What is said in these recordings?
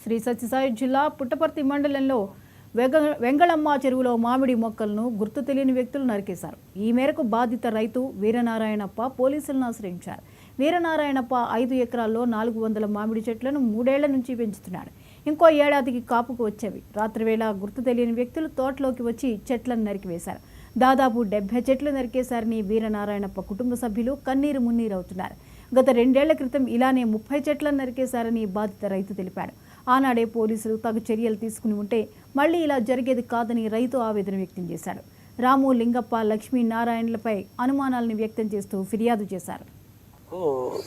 శ్రీ సత్యసాయి జిల్లా పుట్టపర్తి మండలంలో వెంగళమ్మ చెరువులో మామిడి మొక్కలను గుర్తు తెలియని వ్యక్తులు నరికేశారు. ఈ మేరకు బాధిత రైతు వీరనారాయణప్ప పోలీసులను ఆశ్రయించారు. వీరనారాయణప్ప 5 ఎకరాల్లో 400 మామిడి చెట్లను 3 ఏళ్ల నుంచి పెంచుతున్నాడు. ఇంకో ఏడాదికి కాపుకు వచ్చేవి. రాత్రివేళ గుర్తు తెలియని వ్యక్తులు తోటలోకి వచ్చి చెట్లను నరికివేశారు. దాదాపు 70 చెట్లు నరికేశారని వీరనారాయణప్ప కుటుంబ సభ్యులు కన్నీరు మున్నీరవుతున్నారు. గత 2 ఏళ్ల క్రితం ఇలానే 30 చెట్లను నరికేశారని బాధిత రైతు తెలిపాడు. ఆనాడే పోలీసులు తగు చర్యలు తీసుకుని ఉంటే మళ్లీ ఇలా జరిగేది కాదని రైతు ఆవేదన వ్యక్తం చేశాడు. రాము, లింగప్ప, లక్ష్మీనారాయణలపై అనుమానాలను వ్యక్తం చేస్తూ ఫిర్యాదు చేశారు.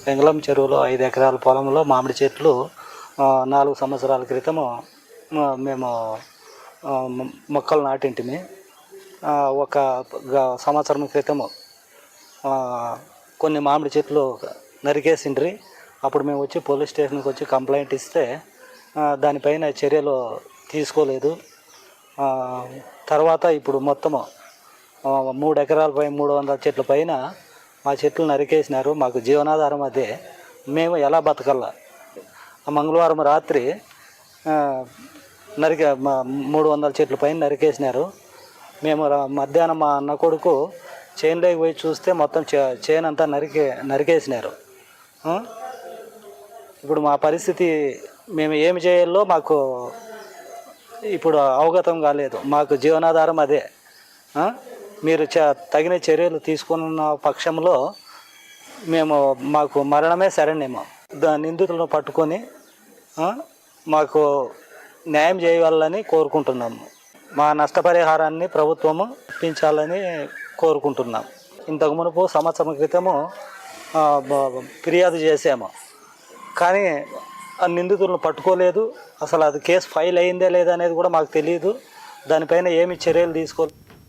వెంగళం చెరువులో 5 ఎకరాల పొలంలో మామిడి చెట్లు 4 సంవత్సరాల క్రితం మేము మొక్కలు నాటింటిమి. ఒక సంవత్సరం క్రితము కొన్ని మామిడి చెట్లు నరికేసిండ్రి. అప్పుడు మేము వచ్చి పోలీస్ స్టేషన్కి వచ్చి కంప్లైంట్ ఇస్తే దానిపైన చర్యలు తీసుకోలేదు. తర్వాత ఇప్పుడు మొత్తము 3 ఎకరాలపై 300 చెట్ల పైన మా చెట్లు నరికేసినారు. మాకు జీవనాధారం అదే. మేము ఎలా బతకాల? మంగళవారం రాత్రి 300 చెట్ల పైన నరికేసినారు. మేము మధ్యాహ్నం మా అన్న కొడుకు చేనులోకి పోయి చూస్తే మొత్తం చేను అంతా నరికేసినారు. ఇప్పుడు మా పరిస్థితి మేము ఏమి చేయాలో మాకు ఇప్పుడు అవగతం కాలేదు. మాకు జీవనాధారం అదే. మీరు తగిన చర్యలు తీసుకున్న పక్షంలో మాకు మరణమే శరణ్యము. నిందితులను పట్టుకొని మాకు న్యాయం చేయాలని కోరుకుంటున్నాము. మా నష్టపరిహారాన్ని ప్రభుత్వము ఇప్పించాలని కోరుకుంటున్నాం. ఇంతకు మునుపు సంవత్సరం క్రితము ఫిర్యాదు చేసాము, కానీ ఆ నిందితులను పట్టుకోలేదు. అసలు అది కేసు ఫైల్ అయిందే లేదా అనేది కూడా మాకు తెలియదు. దానిపైన ఏమి చర్యలు తీసుకోలేదు.